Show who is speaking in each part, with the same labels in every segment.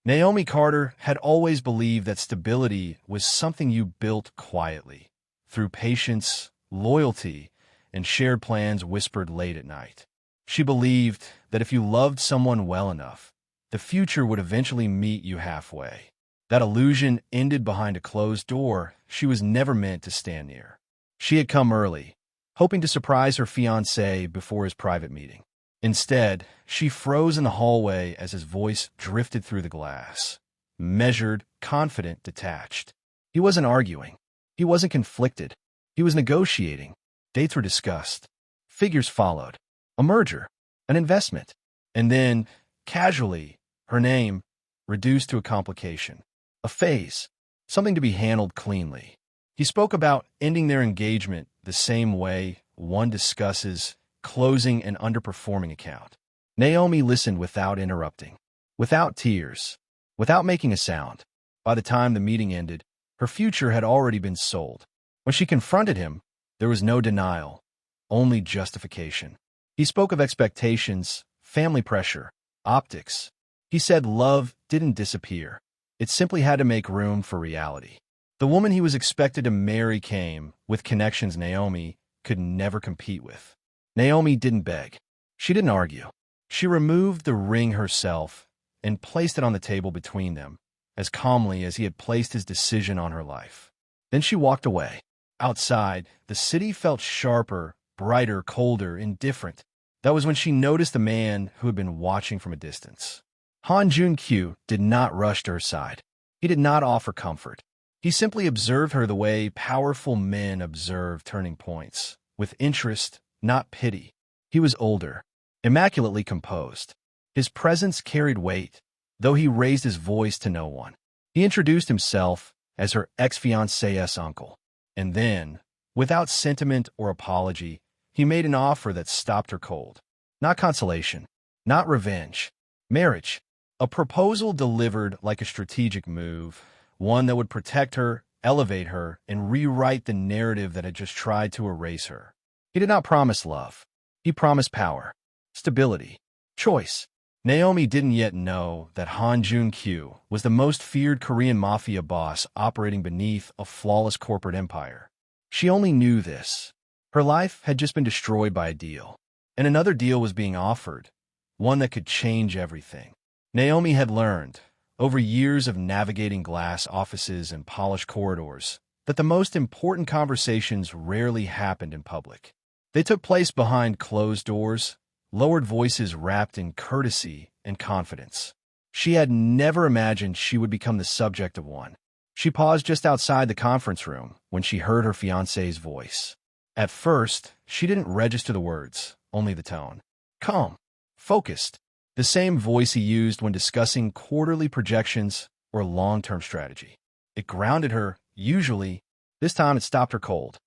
Speaker 1: Naomi Carter had always believed that stability was something you built quietly, through patience, loyalty, and shared plans whispered late at night. She believed that if you loved someone well enough, the future would eventually meet you halfway. That illusion ended behind a closed door she was never meant to stand near. She had come early, hoping to surprise her fiancé before his private meeting. Instead, she froze in the hallway as his voice drifted through the glass. Measured, confident, detached. He wasn't arguing. He wasn't conflicted. He was negotiating. Dates were discussed. Figures followed. A merger. An investment. And then, casually, her name, reduced to a complication. A phase. Something to be handled cleanly. He spoke about ending their engagement the same way one discusses closing an underperforming account. Naomi listened without interrupting, without tears, without making a sound. By the time the meeting ended, her future had already been sold. When she confronted him, there was no denial, only justification. He spoke of expectations, family pressure, optics. He said love didn't disappear. It simply had to make room for reality. The woman he was expected to marry came with connections Naomi could never compete with. Naomi didn't beg. She didn't argue. She removed the ring herself and placed it on the table between them, as calmly as he had placed his decision on her life. Then she walked away. Outside, the city felt sharper, brighter, colder, indifferent. That was when she noticed the man who had been watching from a distance. Han Jun-kyu did not rush to her side. He did not offer comfort. He simply observed her the way powerful men observe turning points, with interest, not pity. He was older, immaculately composed. His presence carried weight, though he raised his voice to no one. He introduced himself as her ex-fiancé's uncle. And then, without sentiment or apology, he made an offer that stopped her cold. Not consolation, not revenge. Marriage. A proposal delivered like a strategic move, one that would protect her, elevate her, and rewrite the narrative that had just tried to erase her. He did not promise love. He promised power, stability, choice. Naomi didn't yet know that Han Jun-kyu was the most feared Korean mafia boss operating beneath a flawless corporate empire. She only knew this. Her life had just been destroyed by a deal, and another deal was being offered, one that could change everything. Naomi had learned, over years of navigating glass offices and polished corridors, that the most important conversations rarely happened in public. They took place behind closed doors, lowered voices wrapped in courtesy and confidence. She had never imagined she would become the subject of one. She paused just outside the conference room when she heard her fiancé's voice. At first, she didn't register the words, only the tone. Calm, focused, the same voice he used when discussing quarterly projections or long-term strategy. It grounded her, usually. This time it stopped her cold.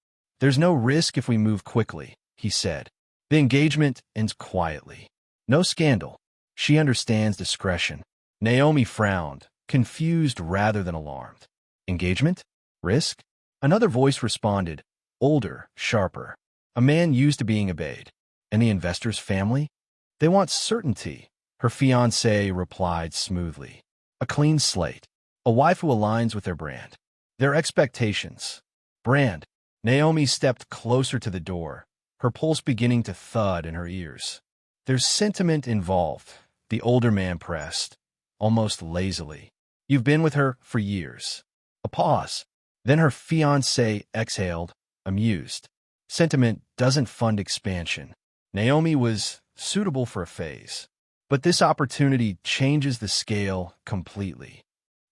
Speaker 1: There's no risk if we move quickly, he said. The engagement ends quietly. No scandal. She understands discretion. Naomi frowned, confused rather than alarmed. Engagement? Risk? Another voice responded, older, sharper. A man used to being obeyed. And the investor's family? They want certainty, her fiancé replied smoothly. A clean slate. A wife who aligns with their brand. Their expectations. Brand. Naomi stepped closer to the door, her pulse beginning to thud in her ears. There's sentiment involved, the older man pressed, almost lazily. You've been with her for years. A pause. Then her fiancé exhaled, amused. Sentiment doesn't fund expansion. Naomi was suitable for a phase. But this opportunity changes the scale completely.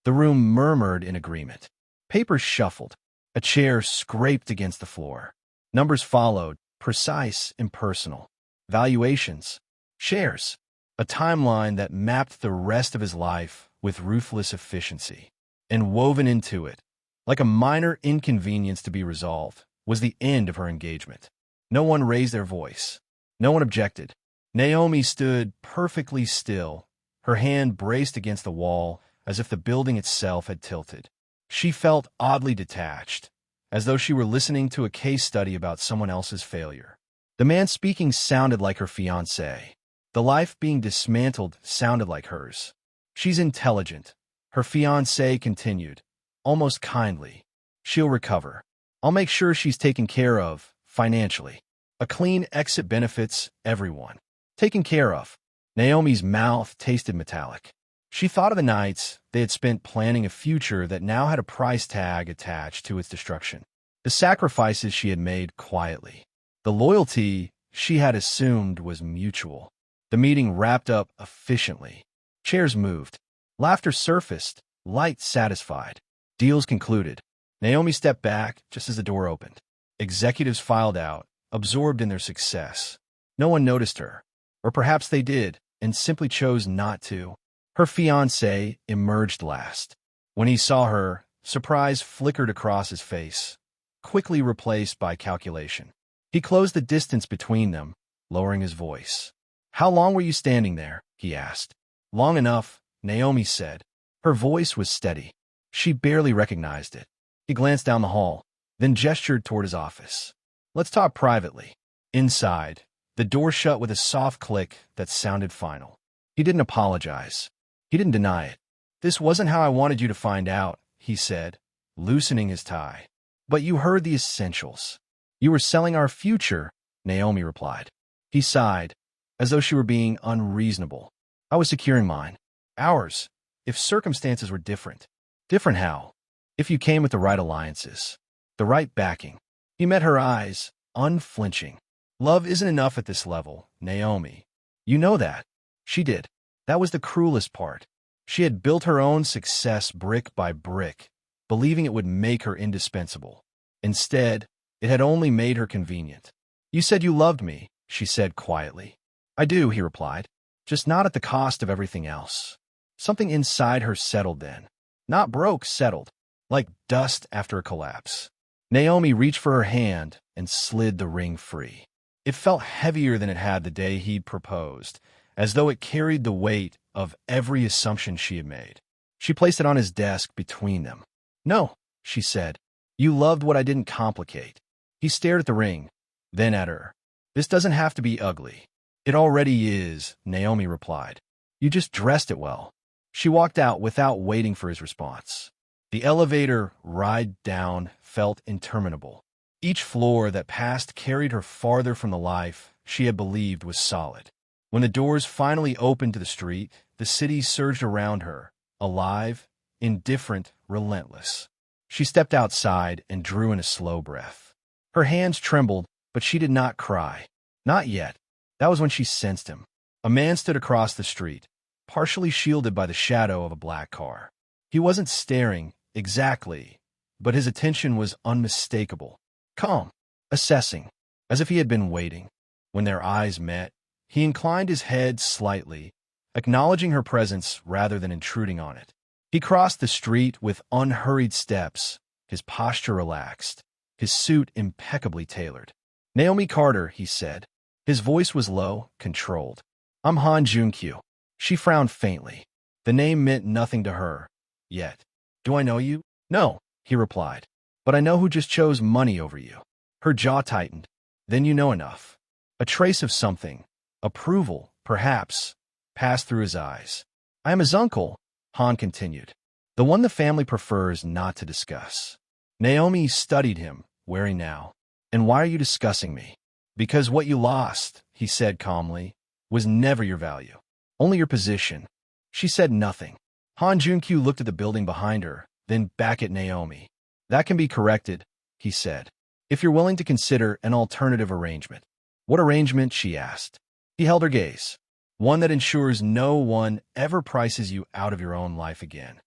Speaker 1: The room murmured in agreement. Papers shuffled. A chair scraped against the floor. Numbers followed, precise, impersonal. Valuations. Shares. A timeline that mapped the rest of his life with ruthless efficiency. And woven into it, like a minor inconvenience to be resolved, was the end of her engagement. No one raised their voice. No one objected. Naomi stood perfectly still, her hand braced against the wall as if the building itself had tilted. She felt oddly detached, as though she were listening to a case study about someone else's failure. The man speaking sounded like her fiancé. The life being dismantled sounded like hers. She's intelligent, her fiancé continued, almost kindly. She'll recover. I'll make sure she's taken care of, financially. A clean exit benefits everyone. Taken care of. Naomi's mouth tasted metallic. She thought of the nights they had spent planning a future that now had a price tag attached to its destruction. The sacrifices she had made quietly. The loyalty she had assumed was mutual. The meeting wrapped up efficiently. Chairs moved. Laughter surfaced, light satisfied. Deals concluded. Naomi stepped back just as the door opened. Executives filed out, absorbed in their success. No one noticed her. Or perhaps they did, and simply chose not to. Her fiancé emerged last. When he saw her, surprise flickered across his face, quickly replaced by calculation. He closed the distance between them, lowering his voice. "How long were you standing there?" he asked. "Long enough," Naomi said. Her voice was steady. She barely recognized it. He glanced down the hall, then gestured toward his office. "Let's talk privately." Inside, the door shut with a soft click that sounded final. He didn't apologize. He didn't deny it. "This wasn't how I wanted you to find out," he said, loosening his tie. "But you heard the essentials." "You were selling our future," Naomi replied. He sighed, as though she were being unreasonable. "I was securing mine. Ours, if circumstances were different." "Different how?" "If you came with the right alliances, the right backing." He met her eyes, unflinching. "Love isn't enough at this level, Naomi. You know that." She did. That was the cruelest part. She had built her own success brick by brick, believing it would make her indispensable. Instead, it had only made her convenient. "You said you loved me," she said quietly. "I do," he replied, "just not at the cost of everything else." Something inside her settled then. Not broke, settled, like dust after a collapse. Naomi reached for her hand and slid the ring free. It felt heavier than it had the day he'd proposed, as though it carried the weight of every assumption she had made. She placed it on his desk between them. "No," she said. "You loved what I didn't complicate." He stared at the ring, then at her. "This doesn't have to be ugly." "It already is," Naomi replied. "You just dressed it well." She walked out without waiting for his response. The elevator ride down felt interminable. Each floor that passed carried her farther from the life she had believed was solid. When the doors finally opened to the street, the city surged around her, alive, indifferent, relentless. She stepped outside and drew in a slow breath. Her hands trembled, but she did not cry. Not yet. That was when she sensed him. A man stood across the street, partially shielded by the shadow of a black car. He wasn't staring, exactly, but his attention was unmistakable. Calm, assessing, as if he had been waiting. When their eyes met, he inclined his head slightly, acknowledging her presence rather than intruding on it. He crossed the street with unhurried steps, his posture relaxed, his suit impeccably tailored. "Naomi Carter," he said. His voice was low, controlled. "I'm Han Junkyu." She frowned faintly. The name meant nothing to her, yet. "Do I know you?" "No," he replied. "But I know who just chose money over you." Her jaw tightened. "Then you know enough." A trace of something, approval, perhaps, passed through his eyes. "I am his uncle," Han continued. "The one the family prefers not to discuss." Naomi studied him, wary now. "And why are you discussing me?" "Because what you lost," he said calmly, "was never your value. Only your position." She said nothing. Han Junkyu looked at the building behind her, then back at Naomi. "That can be corrected," he said, "if you're willing to consider an alternative arrangement." "What arrangement?" she asked. He held her gaze. "One that ensures no one ever prices you out of your own life again."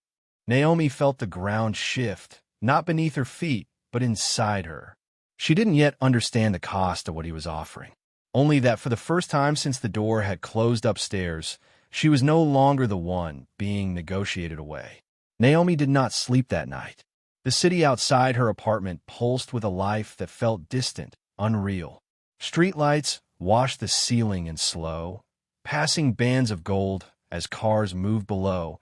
Speaker 1: Naomi felt the ground shift, not beneath her feet, but inside her. She didn't yet understand the cost of what he was offering. Only that for the first time since the door had closed upstairs, she was no longer the one being negotiated away. Naomi did not sleep that night. The city outside her apartment pulsed with a life that felt distant, unreal. Streetlights washed the ceiling in slow, passing bands of gold as cars moved below,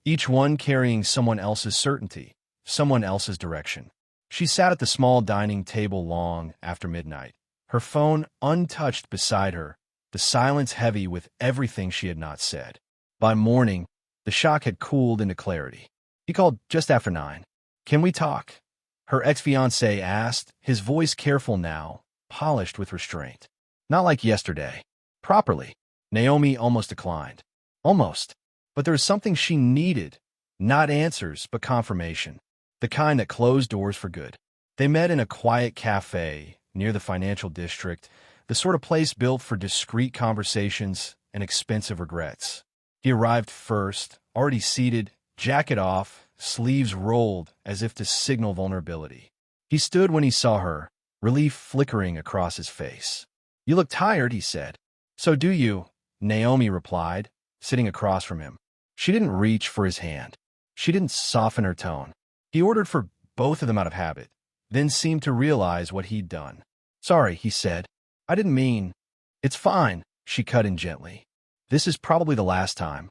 Speaker 1: each one carrying someone else's certainty, someone else's direction. She sat at the small dining table long after midnight, her phone untouched beside her, the silence heavy with everything she had not said. By morning, The shock had cooled into clarity. He called just after 9. "Can we talk?" Her ex-fiancé asked, his voice careful now, polished with restraint. "Not like yesterday." "Properly." Naomi almost declined. Almost. But there was something she needed. Not answers, but confirmation. The kind that closed doors for good. They met in a quiet cafe near the financial district, the sort of place built for discreet conversations and expensive regrets. He arrived first, already seated, jacket off, sleeves rolled as if to signal vulnerability. He stood when he saw her, relief flickering across his face. "You look tired," he said. "So do you," Naomi replied, sitting across from him. She didn't reach for his hand. She didn't soften her tone. He ordered for both of them out of habit, then seemed to realize what he'd done. "Sorry," he said. "I didn't mean—" "It's fine," she cut in gently. "This is probably the last time."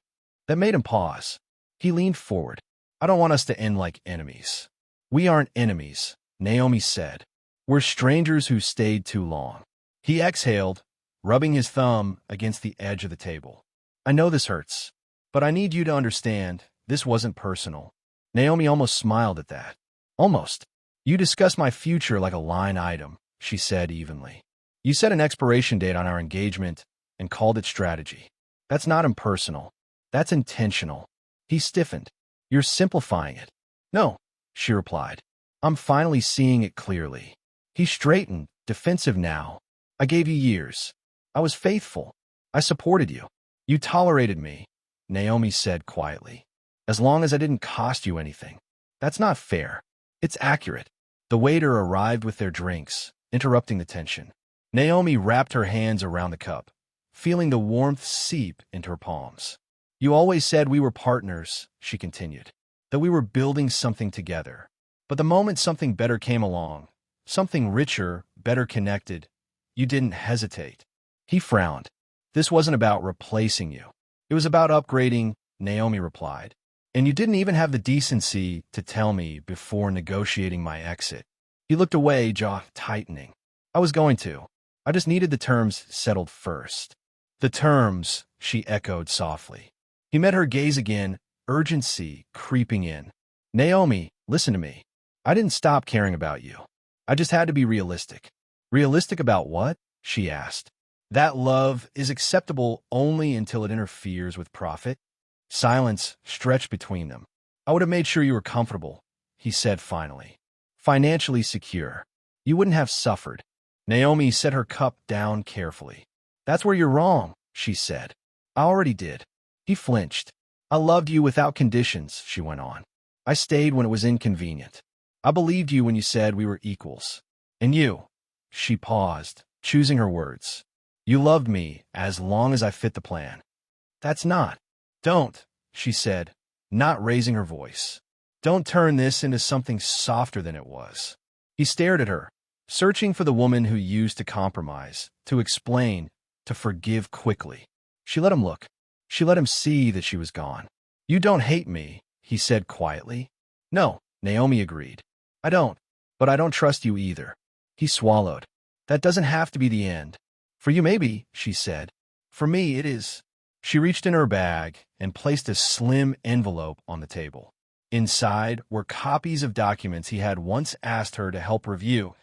Speaker 1: That made him pause. He leaned forward. "I don't want us to end like enemies." "We aren't enemies," Naomi said. "We're strangers who stayed too long." He exhaled, rubbing his thumb against the edge of the table. "I know this hurts, but I need you to understand, this wasn't personal." Naomi almost smiled at that. "Almost. You discussed my future like a line item," she said evenly. "You set an expiration date on our engagement and called it strategy. That's not impersonal. That's intentional." He stiffened. "You're simplifying it." "No," she replied. "I'm finally seeing it clearly." He straightened, defensive now. "I gave you years. I was faithful. I supported you. You tolerated me," Naomi said quietly. "As long as I didn't cost you anything." "That's not fair." "It's accurate." The waiter arrived with their drinks, interrupting the tension. Naomi wrapped her hands around the cup, feeling the warmth seep into her palms. "You always said we were partners," she continued, "that we were building something together. But the moment something better came along, something richer, better connected, you didn't hesitate." He frowned. "This wasn't about replacing you. It was about upgrading," Naomi replied. "And you didn't even have the decency to tell me before negotiating my exit." He looked away, jaw tightening. "I was going to. I just needed the terms settled first." "The terms," she echoed softly. He met her gaze again, urgency creeping in. "Naomi, listen to me. I didn't stop caring about you. I just had to be realistic." "Realistic about what?" she asked. "That love is acceptable only until it interferes with profit." Silence stretched between them. "I would have made sure you were comfortable," he said finally. "Financially secure. You wouldn't have suffered." Naomi set her cup down carefully. "That's where you're wrong," she said. "I already did." He flinched. "I loved you without conditions," she went on. "I stayed when it was inconvenient. I believed you when you said we were equals. And you—" she paused, choosing her words. "You loved me as long as I fit the plan." "That's not—" "Don't," she said, not raising her voice. "Don't turn this into something softer than it was." He stared at her, searching for the woman who used to compromise, to explain, to forgive quickly. She let him look. She let him see that she was gone. "You don't hate me," he said quietly. "No," Naomi agreed. "I don't. But I don't trust you either." He swallowed. "That doesn't have to be the end. For you maybe," she said. "For me it is." She reached in her bag and placed a slim envelope on the table. Inside were copies of documents he had once asked her to help review,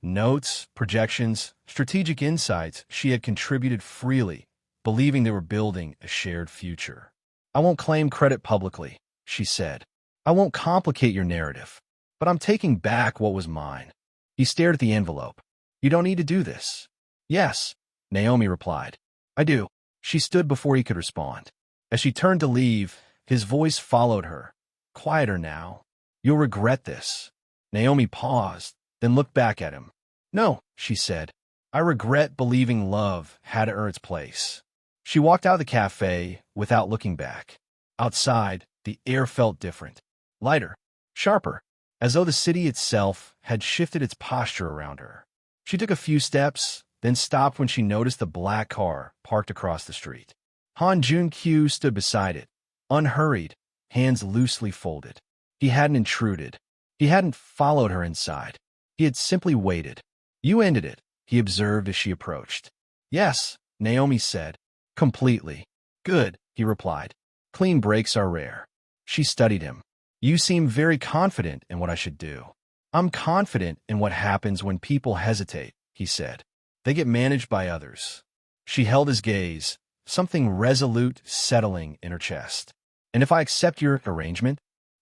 Speaker 1: notes, projections, strategic insights she had contributed freely, believing they were building a shared future. "I won't claim credit publicly," she said. "I won't complicate your narrative. But I'm taking back what was mine." He stared at the envelope. "You don't need to do this." "Yes," Naomi replied. "I do." She stood before he could respond. As she turned to leave, his voice followed her. Quieter now. "You'll regret this." Naomi paused, then looked back at him. "No," she said. "I regret believing love had to earn its place." She walked out of the cafe without looking back. Outside, the air felt different. Lighter, sharper, as though the city itself had shifted its posture around her. She took a few steps, then stopped when she noticed the black car parked across the street. Han Jun-kyu stood beside it, unhurried, hands loosely folded. He hadn't intruded. He hadn't followed her inside. He had simply waited. "You ended it," he observed as she approached. "Yes," Naomi said. "Completely." "Good," he replied. Clean breaks are rare. She studied him. You seem very confident in what I should do. I'm confident in what happens when people hesitate, he said. They get managed by others. She held his gaze, something resolute settling in her chest. And if I accept your arrangement?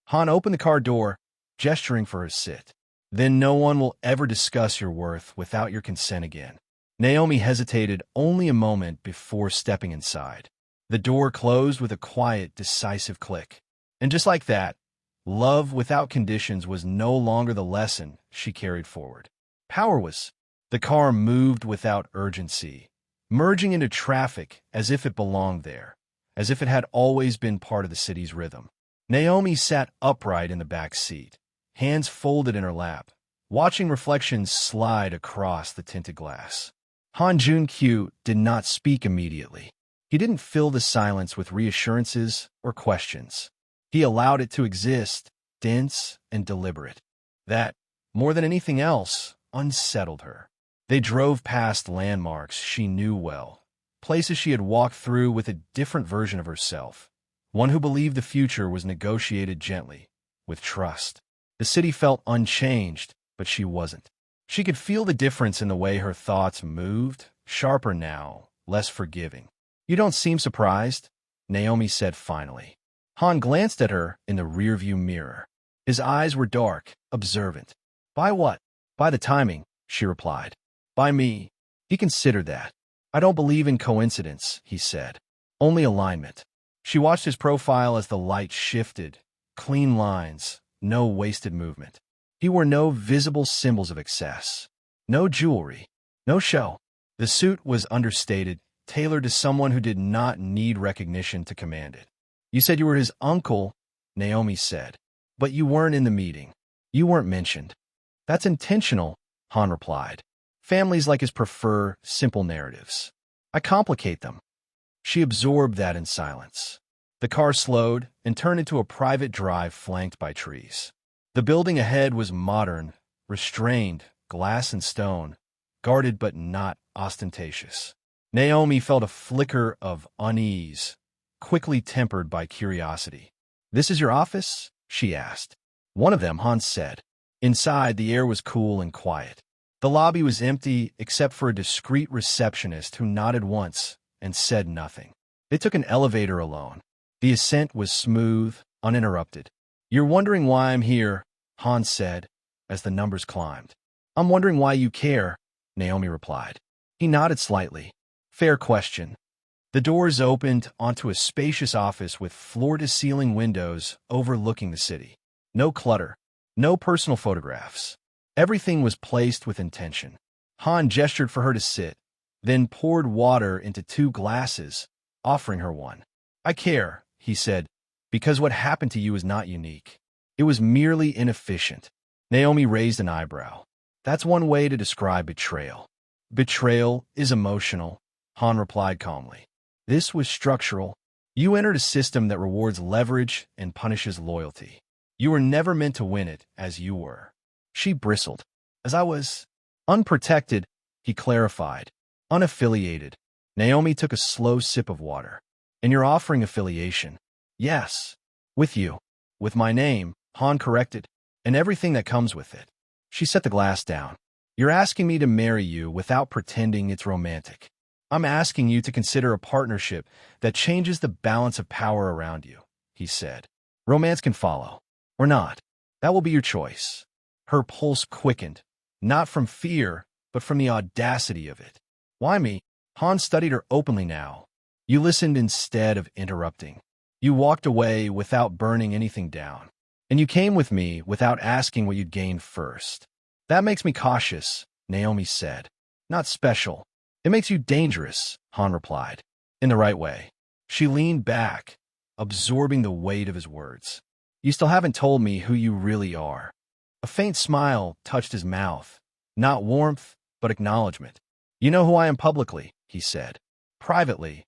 Speaker 1: Han opened the car door, gesturing for her sit. Then no one will ever discuss your worth without your consent again. Naomi hesitated only a moment before stepping inside. The door closed with a quiet, decisive click. And just like that, love without conditions was no longer the lesson she carried forward. Power was. The car moved without urgency, merging into traffic as if it belonged there, as if it had always been part of the city's rhythm. Naomi sat upright in the back seat, hands folded in her lap, watching reflections slide across the tinted glass. Han Jun-kyu did not speak immediately. He didn't fill the silence with reassurances or questions. He allowed it to exist, dense and deliberate. That, more than anything else, unsettled her. They drove past landmarks she knew well, places she had walked through with a different version of herself, one who believed the future was negotiated gently, with trust. The city felt unchanged, but she wasn't. She could feel the difference in the way her thoughts moved, sharper now, less forgiving. You don't seem surprised, Naomi said finally. Han glanced at her in the rearview mirror. His eyes were dark, observant. By what? By the timing, she replied. By me. He considered that. I don't believe in coincidence, he said. Only alignment. She watched his profile as the light shifted. Clean lines, no wasted movement. He wore no visible symbols of excess. No jewelry. No show. The suit was understated, tailored to someone who did not need recognition to command it. You said you were his uncle, Naomi said. But you weren't in the meeting. You weren't mentioned. That's intentional, Han replied. Families like his prefer simple narratives. I complicate them. She absorbed that in silence. The car slowed and turned into a private drive flanked by trees. The building ahead was modern, restrained, glass and stone, guarded but not ostentatious. Naomi felt a flicker of unease, quickly tempered by curiosity. This is your office? She asked. One of them, Han said. Inside, the air was cool and quiet. The lobby was empty except for a discreet receptionist who nodded once and said nothing. They took an elevator alone. The ascent was smooth, uninterrupted. You're wondering why I'm here, Han said, as the numbers climbed. I'm wondering why you care, Naomi replied. He nodded slightly. Fair question. The doors opened onto a spacious office with floor-to-ceiling windows overlooking the city. No clutter, no personal photographs. Everything was placed with intention. Han gestured for her to sit, then poured water into 2 glasses, offering her one. I care, he said, because what happened to you is not unique. It was merely inefficient. Naomi raised an eyebrow. That's one way to describe betrayal. Betrayal is emotional, Han replied calmly. This was structural. You entered a system that rewards leverage and punishes loyalty. You were never meant to win it as you were. She bristled. As I was unprotected, he clarified. Unaffiliated. Naomi took a slow sip of water. And you're offering affiliation. Yes. With you. With my name, Han corrected, and everything that comes with it. She set the glass down. You're asking me to marry you without pretending it's romantic. I'm asking you to consider a partnership that changes the balance of power around you, he said. Romance can follow. Or not. That will be your choice. Her pulse quickened, not from fear, but from the audacity of it. Why me? Han studied her openly now. You listened instead of interrupting. You walked away without burning anything down. And you came with me without asking what you'd gained first. That makes me cautious, Naomi said. Not special. It makes you dangerous, Han replied. In the right way. She leaned back, absorbing the weight of his words. You still haven't told me who you really are. A faint smile touched his mouth. Not warmth, but acknowledgement. You know who I am publicly, he said. Privately,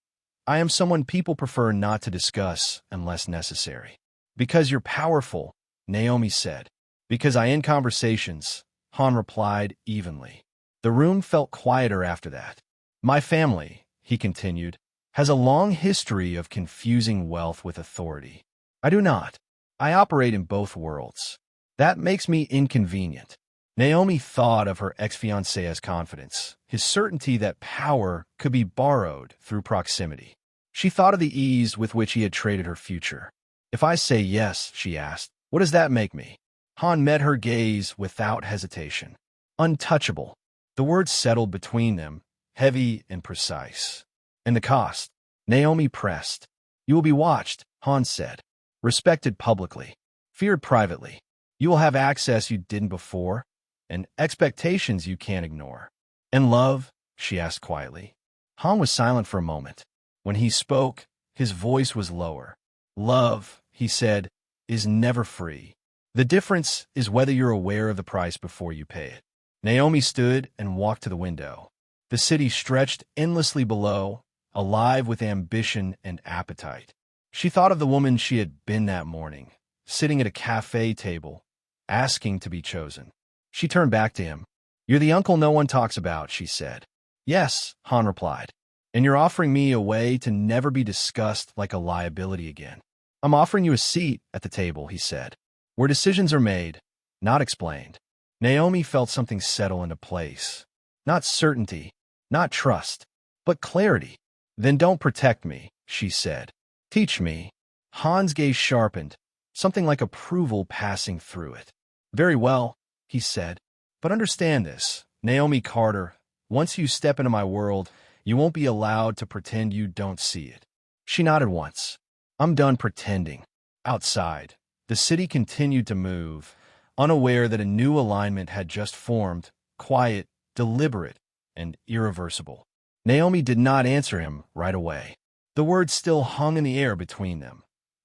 Speaker 1: I am someone people prefer not to discuss unless necessary. Because you're powerful, Naomi said. Because I end conversations, Han replied evenly. The room felt quieter after that. My family, he continued, has a long history of confusing wealth with authority. I do not. I operate in both worlds. That makes me inconvenient. Naomi thought of her ex-fiancé's confidence, his certainty that power could be borrowed through proximity. She thought of the ease with which he had traded her future. If I say yes, she asked, what does that make me? Han met her gaze without hesitation. Untouchable. The words settled between them, heavy and precise. And the cost? Naomi pressed. You will be watched, Han said. Respected publicly. Feared privately. You will have access you didn't before, and expectations you can't ignore. And love? She asked quietly. Han was silent for a moment. When he spoke, his voice was lower. Love, he said, is never free. The difference is whether you're aware of the price before you pay it. Naomi stood and walked to the window. The city stretched endlessly below, alive with ambition and appetite. She thought of the woman she had been that morning, sitting at a cafe table, asking to be chosen. She turned back to him. You're the uncle no one talks about, she said. Yes, Han replied. And you're offering me a way to never be discussed like a liability again. I'm offering you a seat at the table, he said, where decisions are made, not explained. Naomi felt something settle into place. Not certainty, not trust, but clarity. Then don't protect me, she said. Teach me. Han's gaze sharpened, something like approval passing through it. Very well, he said. But understand this, Naomi Carter, once you step into my world, you won't be allowed to pretend you don't see it. She nodded once. I'm done pretending. Outside, the city continued to move, unaware that a new alignment had just formed, quiet, deliberate, and irreversible. Naomi did not answer him right away. The words still hung in the air between them.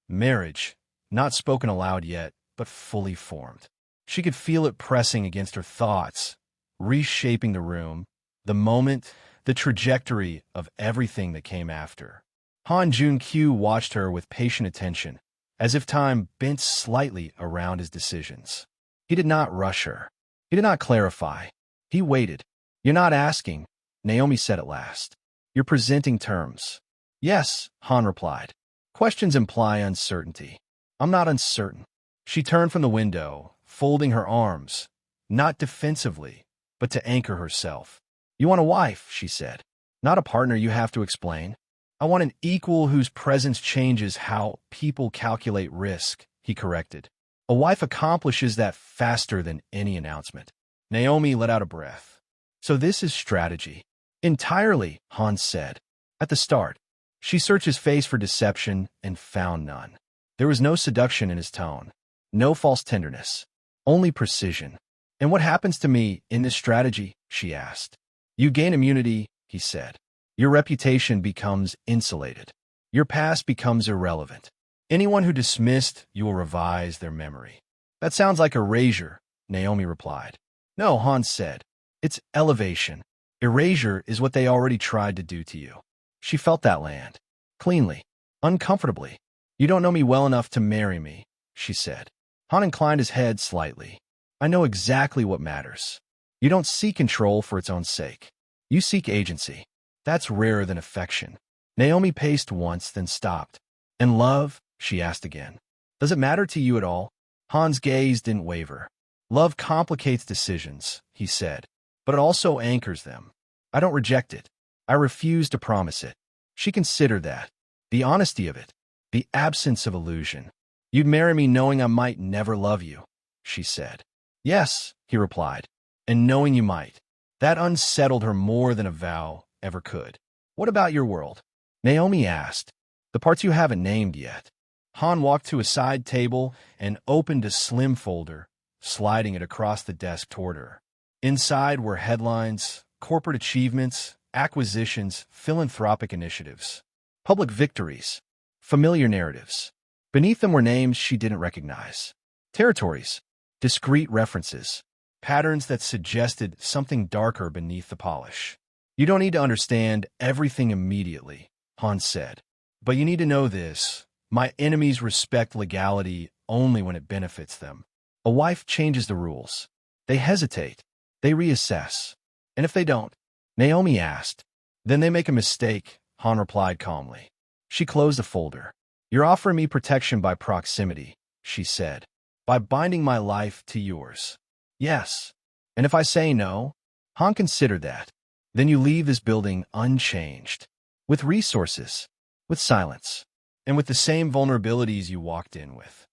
Speaker 1: Marriage, not spoken aloud yet, but fully formed. She could feel it pressing against her thoughts, reshaping the room, the moment, the trajectory of everything that came after. Han Jun-kyu watched her with patient attention, as if time bent slightly around his decisions. He did not rush her. He did not clarify. He waited. You're not asking, Naomi said at last. You're presenting terms. Yes, Han replied. Questions imply uncertainty. I'm not uncertain. She turned from the window, folding her arms, not defensively, but to anchor herself. You want a wife, she said. Not a partner you have to explain. I want an equal whose presence changes how people calculate risk, he corrected. A wife accomplishes that faster than any announcement. Naomi let out a breath. So this is strategy. Entirely, Han said. At the start, she searched his face for deception and found none. There was no seduction in his tone, no false tenderness, only precision. And what happens to me in this strategy? She asked. You gain immunity, he said. Your reputation becomes insulated. Your past becomes irrelevant. Anyone who dismissed you will revise their memory. That sounds like erasure, Naomi replied. No, Han said. It's elevation. Erasure is what they already tried to do to you. She felt that land. Cleanly. Uncomfortably. You don't know me well enough to marry me, she said. Han inclined his head slightly. I know exactly what matters. You don't seek control for its own sake. You seek agency. That's rarer than affection. Naomi paced once, then stopped. And love? She asked again. Does it matter to you at all? Han's gaze didn't waver. Love complicates decisions, he said, but it also anchors them. I don't reject it. I refuse to promise it. She considered that. The honesty of it. The absence of illusion. You'd marry me knowing I might never love you, she said. Yes, he replied, and knowing you might. That unsettled her more than a vow ever could. What about your world? Naomi asked. The parts you haven't named yet. Han walked to a side table and opened a slim folder, sliding it across the desk toward her. Inside were headlines, corporate achievements, acquisitions, philanthropic initiatives, public victories, familiar narratives. Beneath them were names she didn't recognize. Territories, discrete references, patterns that suggested something darker beneath the polish. You don't need to understand everything immediately, Han said. But you need to know this. My enemies respect legality only when it benefits them. A wife changes the rules. They hesitate. They reassess. And if they don't, Naomi asked, then they make a mistake, Han replied calmly. She closed the folder. You're offering me protection by proximity, she said. By binding my life to yours. Yes. And if I say no? Han considered that. Then you leave this building unchanged. With resources. With silence. And with the same vulnerabilities you walked in with.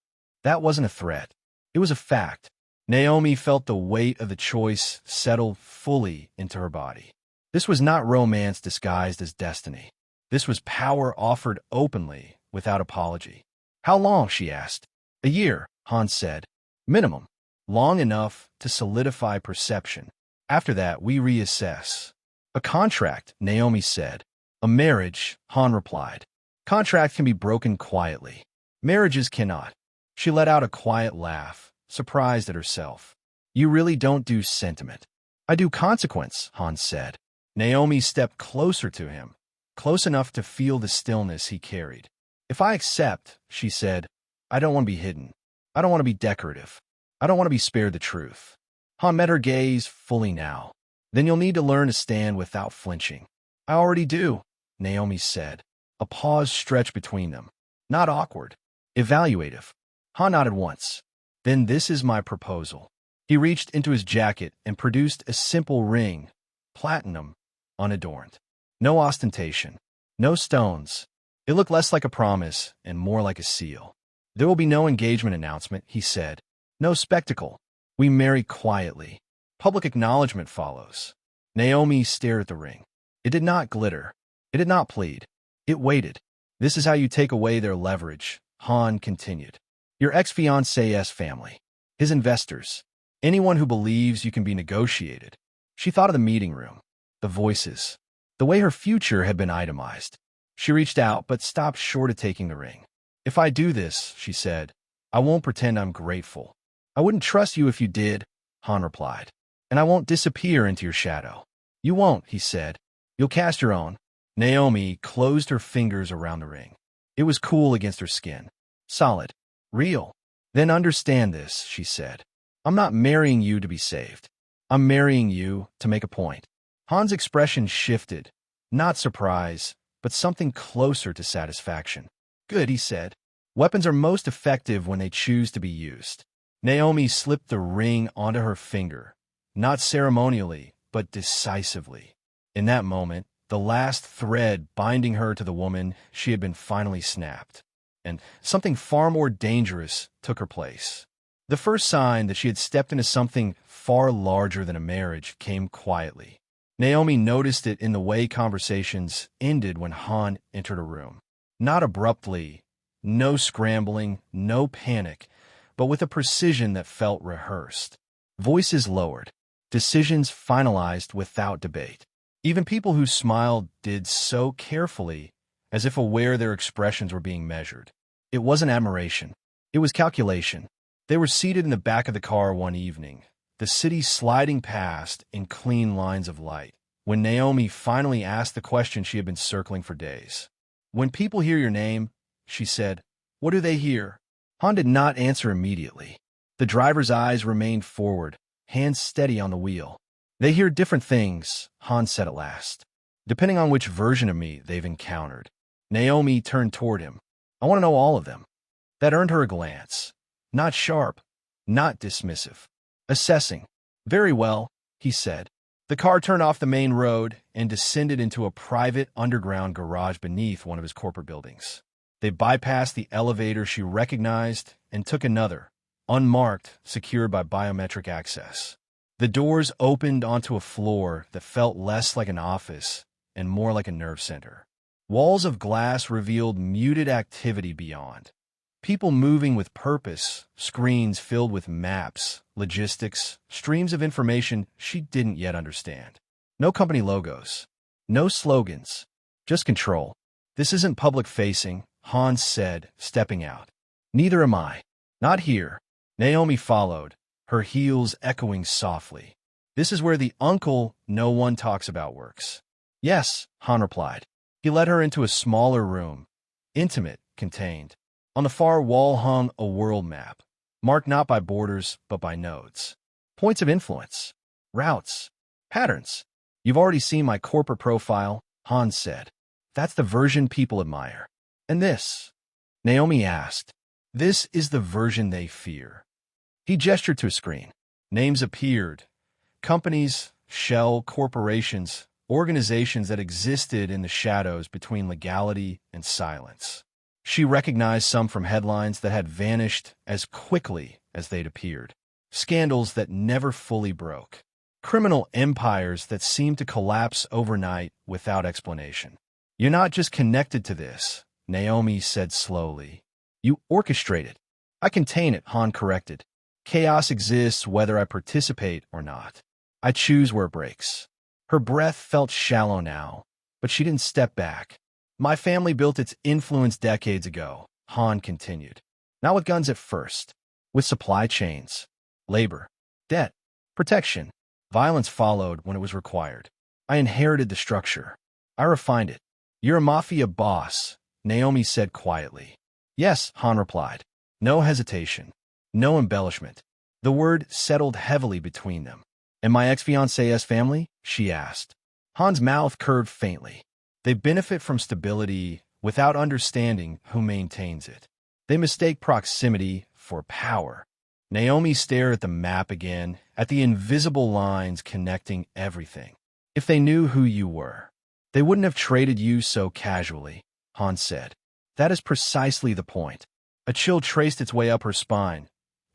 Speaker 1: That wasn't a threat. It was a fact. Naomi felt the weight of the choice settle fully into her body. This was not romance disguised as destiny. This was power offered openly, without apology. How long, she asked. A year, Han said. Minimum. Long enough to solidify perception. After that, we reassess. A contract, Naomi said. A marriage, Han replied. Contract can be broken quietly. Marriages cannot. She let out a quiet laugh, surprised at herself. You really don't do sentiment. I do consequence, Han said. Naomi stepped closer to him, close enough to feel the stillness he carried. If I accept, she said, I don't want to be hidden. I don't want to be decorative. I don't want to be spared the truth. Han met her gaze fully now. Then you'll need to learn to stand without flinching. I already do, Naomi said. A pause stretched between them. Not awkward. Evaluative. Han nodded once. Then this is my proposal. He reached into his jacket and produced a simple ring, platinum, unadorned. No ostentation. No stones. It looked less like a promise and more like a seal. There will be no engagement announcement, he said. No spectacle. We marry quietly. Public acknowledgement follows. Naomi stared at the ring. It did not glitter. It did not plead. It waited. This is how you take away their leverage, Han continued. Your ex-fiancé's family. His investors. Anyone who believes you can be negotiated. She thought of the meeting room. The voices. The way her future had been itemized. She reached out but stopped short of taking the ring. If I do this, she said, I won't pretend I'm grateful. I wouldn't trust you if you did, Han replied. And I won't disappear into your shadow. You won't, he said. You'll cast your own. Naomi closed her fingers around the ring. It was cool against her skin. Solid. Real. Then understand this, she said. I'm not marrying you to be saved. I'm marrying you to make a point. Han's expression shifted. Not surprise, but something closer to satisfaction. Good, he said. Weapons are most effective when they choose to be used. Naomi slipped the ring onto her finger, not ceremonially, but decisively. In that moment, the last thread binding her to the woman she had been finally snapped, and something far more dangerous took her place. The first sign that she had stepped into something far larger than a marriage came quietly. Naomi noticed it in the way conversations ended when Han entered a room. Not abruptly, no scrambling, no panic, but with a precision that felt rehearsed. Voices lowered, decisions finalized without debate. Even people who smiled did so carefully, as if aware their expressions were being measured. It wasn't admiration. It was calculation. They were seated in the back of the car one evening, the city sliding past in clean lines of light, when Naomi finally asked the question she had been circling for days. When people hear your name, she said, what do they hear? Han did not answer immediately. The driver's eyes remained forward, hands steady on the wheel. They hear different things, Han said at last, depending on which version of me they've encountered. Naomi turned toward him. I want to know all of them. That earned her a glance. Not sharp, not dismissive. Assessing. Very well, he said. The car turned off the main road and descended into a private underground garage beneath one of his corporate buildings. They bypassed the elevator she recognized and took another, unmarked, secured by biometric access. The doors opened onto a floor that felt less like an office and more like a nerve center. Walls of glass revealed muted activity beyond. People moving with purpose, screens filled with maps, logistics, streams of information she didn't yet understand. No company logos. No slogans. Just control. This isn't public-facing, Hans said, stepping out. Neither am I. Not here. Naomi followed, her heels echoing softly. This is where the uncle no one talks about works. Yes, Han replied. He led her into a smaller room, intimate, contained. On the far wall hung a world map, marked not by borders, but by nodes. Points of influence. Routes. Patterns. You've already seen my corporate profile, Hans said. That's the version people admire. And this? Naomi asked. This is the version they fear. He gestured to a screen. Names appeared. Companies, shell corporations, organizations that existed in the shadows between legality and silence. She recognized some from headlines that had vanished as quickly as they'd appeared. Scandals that never fully broke. Criminal empires that seemed to collapse overnight without explanation. You're not just connected to this, Naomi said slowly. You orchestrate it. I contain it, Han corrected. Chaos exists whether I participate or not. I choose where it breaks. Her breath felt shallow now, but she didn't step back. My family built its influence decades ago, Han continued. Not with guns at first, with supply chains, labor, debt, protection. Violence followed when it was required. I inherited the structure. I refined it. You're a mafia boss, Naomi said quietly. Yes, Han replied. No hesitation. No embellishment. The word settled heavily between them. And my ex-fiancé's family? She asked. Han's mouth curved faintly. They benefit from stability without understanding who maintains it. They mistake proximity for power. Naomi stared at the map again, at the invisible lines connecting everything. If they knew who you were, they wouldn't have traded you so casually, Han said. That is precisely the point. A chill traced its way up her spine.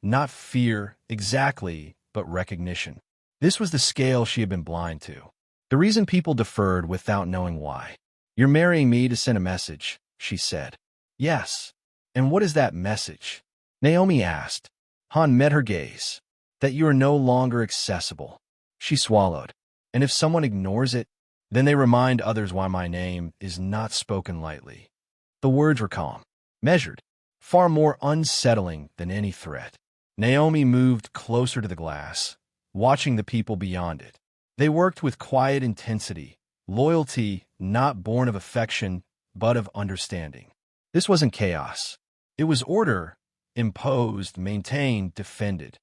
Speaker 1: Not fear, exactly, but recognition. This was the scale she had been blind to. The reason people deferred without knowing why. You're marrying me to send a message, she said. Yes. And what is that message? Naomi asked. Han met her gaze. That you are no longer accessible. She swallowed. And if someone ignores it, then they remind others why my name is not spoken lightly. The words were calm, measured, far more unsettling than any threat. Naomi moved closer to the glass, watching the people beyond it. They worked with quiet intensity, loyalty not born of affection, but of understanding. This wasn't chaos. It was order, imposed, maintained, defended.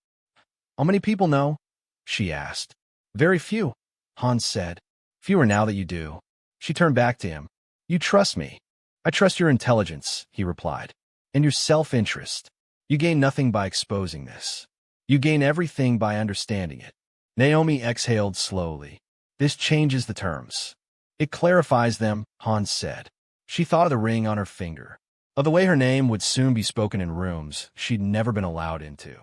Speaker 1: How many people know? She asked. Very few, Hans said. Fewer now that you do. She turned back to him. You trust me. I trust your intelligence, he replied. And your self-interest. You gain nothing by exposing this. You gain everything by understanding it. Naomi exhaled slowly. This changes the terms. It clarifies them, Hans said. She thought of the ring on her finger, of the way her name would soon be spoken in rooms she'd never been allowed into,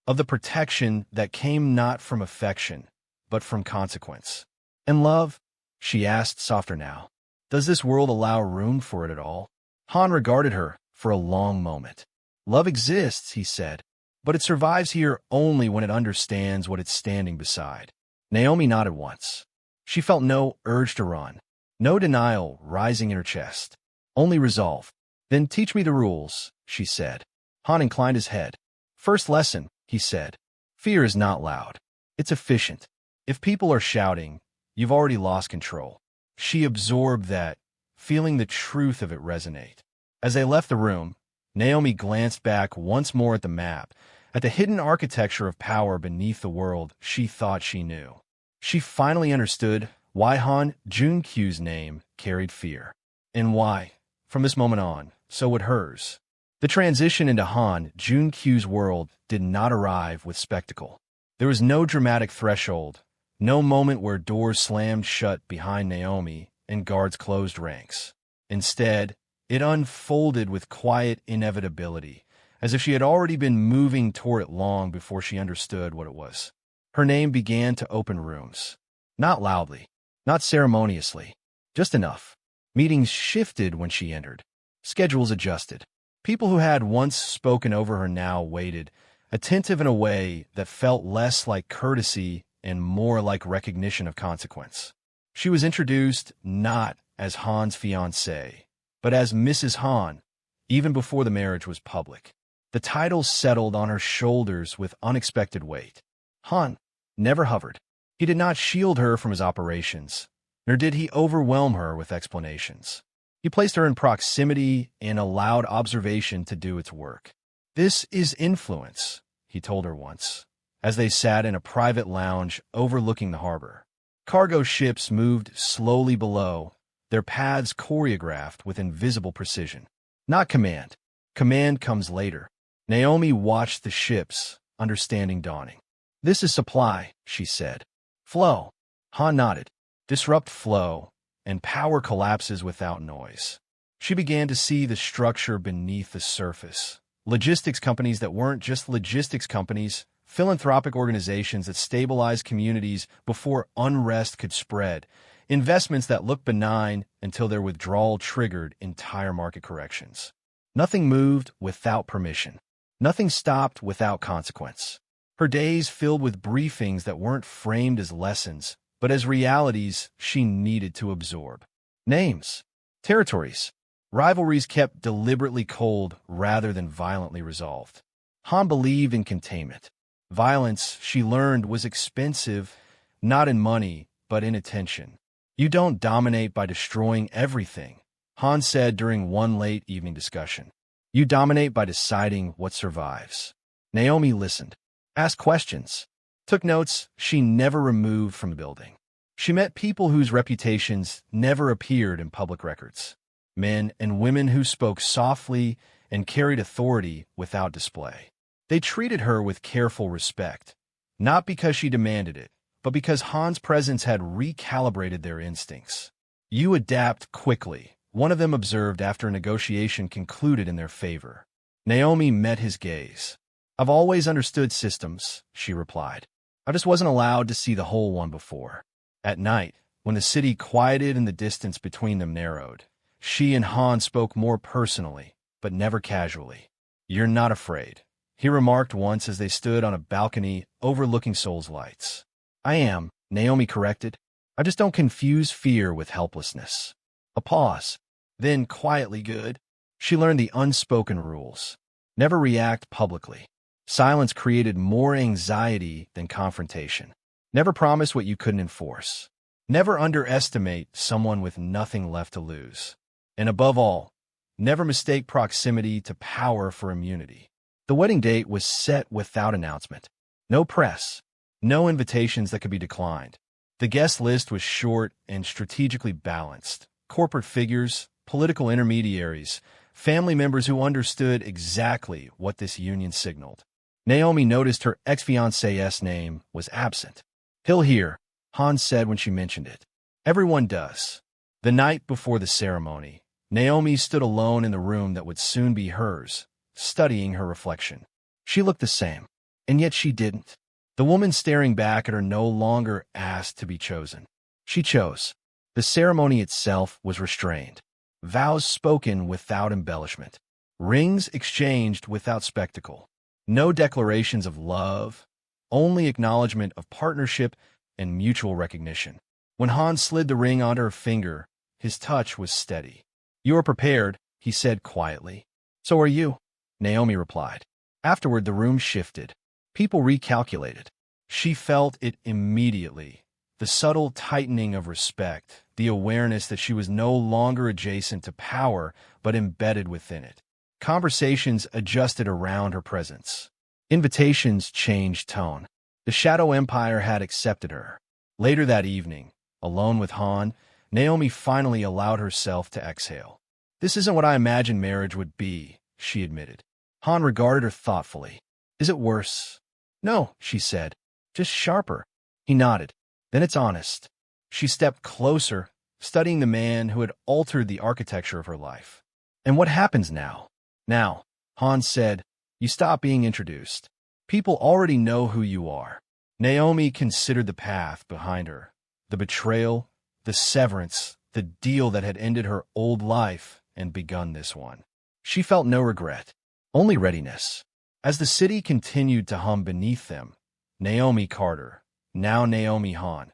Speaker 1: of the protection that came not from affection, but from consequence. And love? She asked softer now. Does this world allow room for it at all? Han regarded her for a long moment. Love exists, he said, but it survives here only when it understands what it's standing beside. Naomi nodded once. She felt no urge to run, no denial rising in her chest, only resolve. Then teach me the rules, she said. Han inclined his head. First lesson, he said. Fear is not loud. It's efficient. If people are shouting, you've already lost control. She absorbed that, feeling the truth of it resonate. As they left the room, Naomi glanced back once more at the map, at the hidden architecture of power beneath the world she thought she knew. She finally understood why Han Junkyu's name carried fear, and why, from this moment on, so would hers. The transition into Han Junkyu's world did not arrive with spectacle. There was no dramatic threshold, no moment where doors slammed shut behind Naomi and guards closed ranks. Instead, it unfolded with quiet inevitability, as if she had already been moving toward it long before she understood what it was. Her name began to open rooms. Not loudly, not ceremoniously, just enough. Meetings shifted when she entered. Schedules adjusted. People who had once spoken over her now waited, attentive in a way that felt less like courtesy and more like recognition of consequence. She was introduced not as Han's fiancée, but as Mrs. Han, even before the marriage was public. The title settled on her shoulders with unexpected weight. Han never hovered. He did not shield her from his operations, nor did he overwhelm her with explanations. He placed her in proximity and allowed observation to do its work. This is influence, he told her once, as they sat in a private lounge overlooking the harbor. Cargo ships moved slowly below, their paths choreographed with invisible precision. Not command. Command comes later. Naomi watched the ships, understanding dawning. This is supply, she said. Flow. Han nodded. Disrupt flow, and power collapses without noise. She began to see the structure beneath the surface. Logistics companies that weren't just logistics companies, philanthropic organizations that stabilized communities before unrest could spread, investments that looked benign until their withdrawal triggered entire market corrections. Nothing moved without permission. Nothing stopped without consequence. Her days filled with briefings that weren't framed as lessons, but as realities she needed to absorb. Names, territories, rivalries kept deliberately cold rather than violently resolved. Han believed in containment. Violence, she learned, was expensive, not in money, but in attention. You don't dominate by destroying everything, Han said during one late evening discussion. You dominate by deciding what survives. Naomi listened, asked questions, took notes she never removed from the building. She met people whose reputations never appeared in public records. Men and women who spoke softly and carried authority without display. They treated her with careful respect, not because she demanded it, but because Han's presence had recalibrated their instincts. You adapt quickly, one of them observed after a negotiation concluded in their favor. Naomi met his gaze. I've always understood systems, she replied. I just wasn't allowed to see the whole one before. At night, when the city quieted and the distance between them narrowed, she and Han spoke more personally, but never casually. You're not afraid, he remarked once as they stood on a balcony overlooking Seoul's lights. I am, Naomi corrected. I just don't confuse fear with helplessness. A pause. Then, quietly, good. She learned the unspoken rules. Never react publicly. Silence created more anxiety than confrontation. Never promise what you couldn't enforce. Never underestimate someone with nothing left to lose. And above all, never mistake proximity to power for immunity. The wedding date was set without announcement. No press. No invitations that could be declined. The guest list was short and strategically balanced. Corporate figures, political intermediaries, family members who understood exactly what this union signaled. Naomi noticed her ex-fiancé's name was absent. He'll hear, Han said when she mentioned it. Everyone does. The night before the ceremony, Naomi stood alone in the room that would soon be hers, studying her reflection. She looked the same, and yet she didn't. The woman staring back at her no longer asked to be chosen. She chose. The ceremony itself was restrained. Vows spoken without embellishment. Rings exchanged without spectacle. No declarations of love, only acknowledgement of partnership and mutual recognition. When Han slid the ring onto her finger, his touch was steady. You are prepared, he said quietly. So are you, Naomi replied. Afterward, the room shifted. People recalculated. She felt it immediately. The subtle tightening of respect, the awareness that she was no longer adjacent to power, but embedded within it. Conversations adjusted around her presence. Invitations changed tone. The Shadow Empire had accepted her. Later that evening, alone with Han, Naomi finally allowed herself to exhale. This isn't what I imagined marriage would be, she admitted. Han regarded her thoughtfully. Is it worse? No, she said. Just sharper. He nodded. Then it's honest. She stepped closer, studying the man who had altered the architecture of her life. And what happens now? Now, Han said, you stop being introduced. People already know who you are. Naomi considered the path behind her. The betrayal, the severance, the deal that had ended her old life and begun this one. She felt no regret, only readiness. As the city continued to hum beneath them, Naomi Carter, now Naomi Han,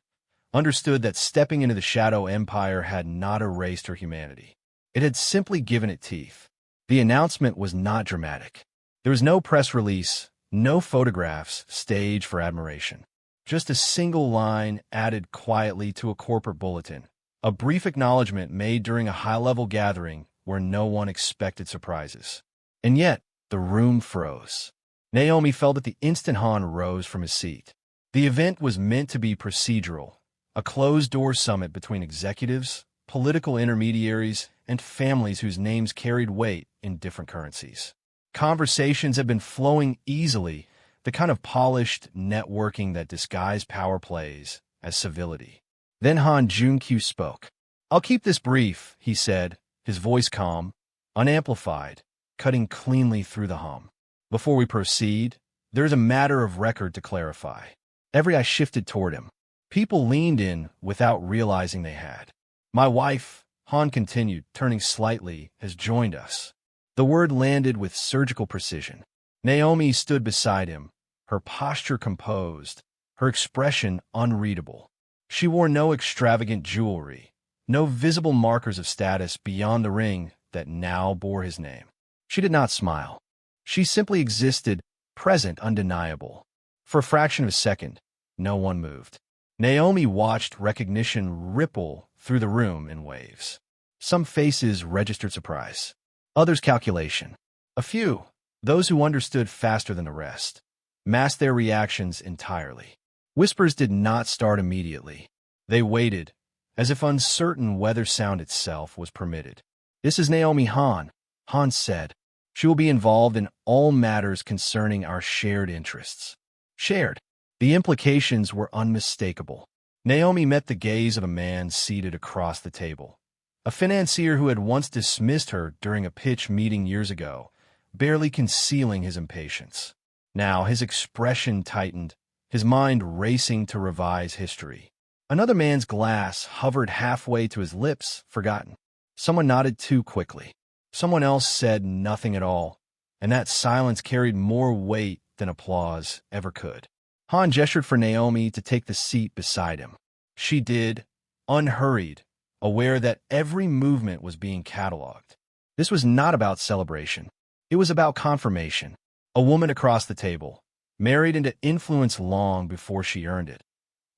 Speaker 1: understood that stepping into the Shadow Empire had not erased her humanity. It had simply given it teeth. The announcement was not dramatic. There was no press release, no photographs staged for admiration. Just a single line added quietly to a corporate bulletin, a brief acknowledgement made during a high-level gathering where no one expected surprises. And yet, the room froze. Naomi felt at the instant Han rose from his seat. The event was meant to be procedural, a closed-door summit between executives, political intermediaries, and families whose names carried weight in different currencies. Conversations had been flowing easily, the kind of polished networking that disguised power plays as civility. Then Han Junq spoke. "I'll keep this brief," he said, his voice calm, unamplified, cutting cleanly through the hum. "Before we proceed, there's a matter of record to clarify." Every eye shifted toward him. People leaned in without realizing they had. "My wife," Han continued, turning slightly, "has joined us." The word landed with surgical precision. Naomi stood beside him, her posture composed, her expression unreadable. She wore no extravagant jewelry, no visible markers of status beyond the ring that now bore his name. She did not smile. She simply existed, present, undeniable. For a fraction of a second, no one moved. Naomi watched recognition ripple through the room in waves. Some faces registered surprise, others calculation. A few, those who understood faster than the rest, masked their reactions entirely. Whispers did not start immediately. They waited, as if uncertain whether sound itself was permitted. "This is Naomi Han," Han said. "She will be involved in all matters concerning our shared interests." Shared. The implications were unmistakable. Naomi met the gaze of a man seated across the table. A financier who had once dismissed her during a pitch meeting years ago, barely concealing his impatience. Now his expression tightened, his mind racing to revise history. Another man's glass hovered halfway to his lips, forgotten. Someone nodded too quickly. Someone else said nothing at all, and that silence carried more weight than applause ever could. Han gestured for Naomi to take the seat beside him. She did, unhurried, aware that every movement was being cataloged. This was not about celebration. It was about confirmation. A woman across the table, married into influence long before she earned it,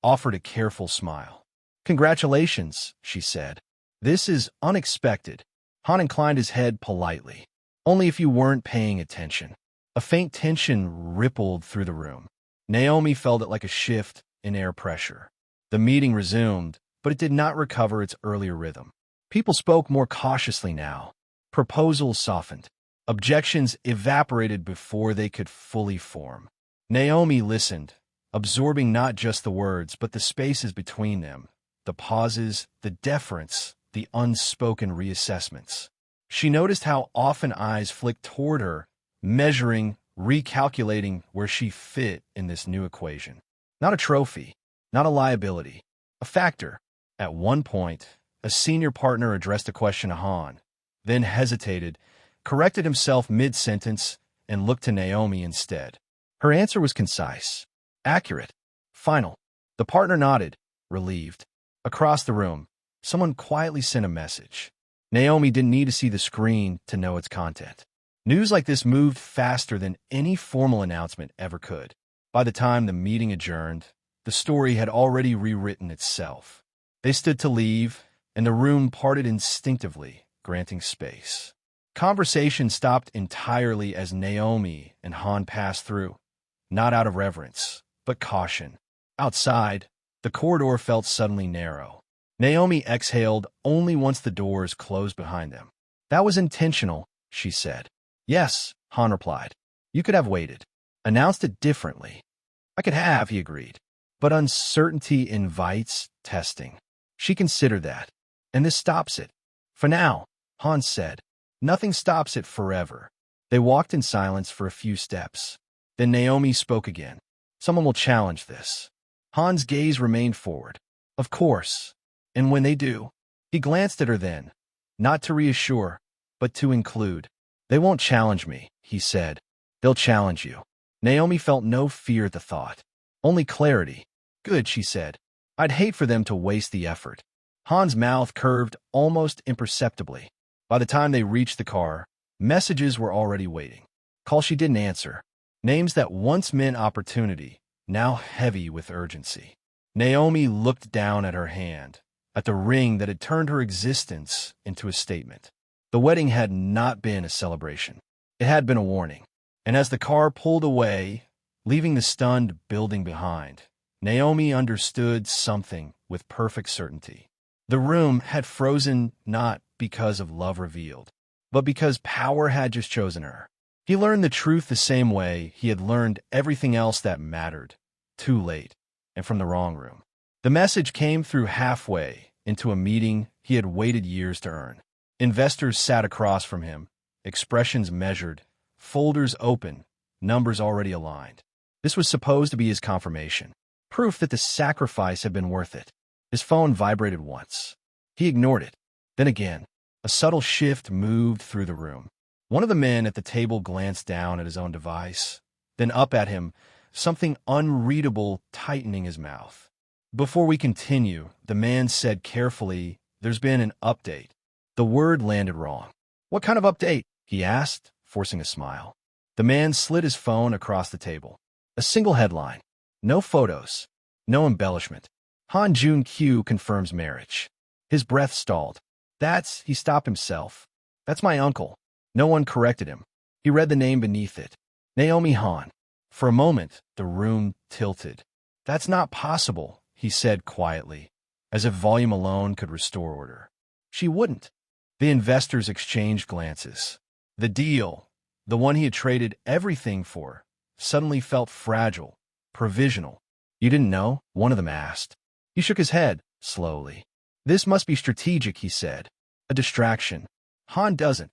Speaker 1: offered a careful smile. "Congratulations," she said. "This is unexpected." Han inclined his head politely. "Only if you weren't paying attention." A faint tension rippled through the room. Naomi felt it like a shift in air pressure. The meeting resumed, but it did not recover its earlier rhythm. People spoke more cautiously now. Proposals softened. Objections evaporated before they could fully form. Naomi listened, absorbing not just the words, but the spaces between them, the pauses, the deference, the unspoken reassessments. She noticed how often eyes flicked toward her, measuring, recalculating where she fit in this new equation. Not a trophy, not a liability, a factor. At one point, a senior partner addressed a question to Han, then hesitated, corrected himself mid-sentence, and looked to Naomi instead. Her answer was concise, accurate, final. The partner nodded, relieved. Across the room, someone quietly sent a message. Naomi didn't need to see the screen to know its content. News like this moved faster than any formal announcement ever could. By the time the meeting adjourned, the story had already rewritten itself. They stood to leave, and the room parted instinctively, granting space. Conversation stopped entirely as Naomi and Han passed through, not out of reverence, but caution. Outside, the corridor felt suddenly narrow. Naomi exhaled only once the doors closed behind them. "That was intentional," she said. "Yes," Han replied. "You could have waited. Announced it differently." "I could have," he agreed. "But uncertainty invites testing." She considered that. "And this stops it." "For now," Han said. "Nothing stops it forever." They walked in silence for a few steps. Then Naomi spoke again. "Someone will challenge this." Han's gaze remained forward. "Of course. And when they do," he glanced at her then, not to reassure, but to include. "They won't challenge me," he said. "They'll challenge you." Naomi felt no fear at the thought, only clarity. "Good," she said. "I'd hate for them to waste the effort." Han's mouth curved almost imperceptibly. By the time they reached the car, messages were already waiting. Calls she didn't answer. Names that once meant opportunity, now heavy with urgency. Naomi looked down at her hand, at the ring that had turned her existence into a statement. The wedding had not been a celebration. It had been a warning. And as the car pulled away, leaving the stunned building behind, Naomi understood something with perfect certainty. The room had frozen not because of love revealed, but because power had just chosen her. He learned the truth the same way he had learned everything else that mattered, too late, and from the wrong room. The message came through halfway into a meeting he had waited years to earn. Investors sat across from him, expressions measured, folders open, numbers already aligned. This was supposed to be his confirmation, proof that the sacrifice had been worth it. His phone vibrated once. He ignored it. Then again, a subtle shift moved through the room. One of the men at the table glanced down at his own device, then up at him, something unreadable tightening his mouth. "Before we continue," the man said carefully, "there's been an update." The word landed wrong. "What kind of update?" he asked, forcing a smile. The man slid his phone across the table. A single headline. No photos. No embellishment. Han Jun-kyu confirms marriage. His breath stalled. He stopped himself. "That's my uncle." No one corrected him. He read the name beneath it. Naomi Han. For a moment, the room tilted. "That's not possible," he said quietly, as if volume alone could restore order. "She wouldn't." The investors exchanged glances. The deal, the one he had traded everything for, suddenly felt fragile, provisional. "You didn't know?" one of them asked. He shook his head, slowly. "This must be strategic," he said. "A distraction. Han doesn't.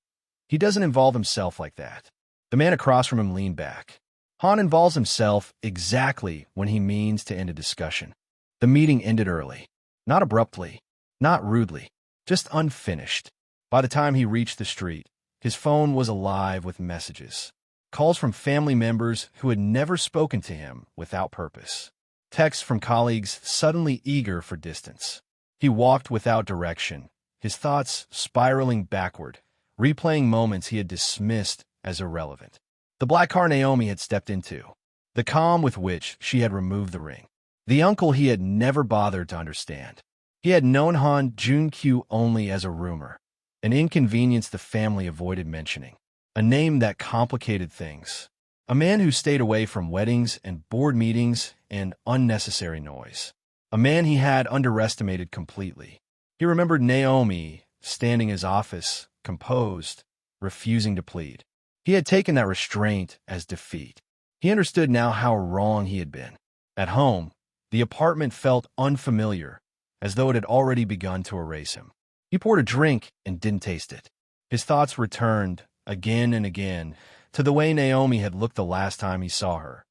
Speaker 1: He doesn't involve himself like that." The man across from him leaned back. "Han involves himself exactly when he means to end a discussion." The meeting ended early. Not abruptly, not rudely, just unfinished. By the time he reached the street, his phone was alive with messages. Calls from family members who had never spoken to him without purpose. Texts from colleagues suddenly eager for distance. He walked without direction, his thoughts spiraling backward, replaying moments he had dismissed as irrelevant. The black car Naomi had stepped into. The calm with which she had removed the ring. The uncle he had never bothered to understand. He had known Han Jun-kyu only as a rumor, an inconvenience the family avoided mentioning, a name that complicated things, a man who stayed away from weddings and board meetings and unnecessary noise, a man he had underestimated completely. He remembered Naomi standing in his office, composed, refusing to plead. He had taken that restraint as defeat. He understood now how wrong he had been. At home, the apartment felt unfamiliar, as though it had already begun to erase him. He poured a drink and didn't taste it. His thoughts returned, again and again, to the way Naomi had looked the last time he saw her.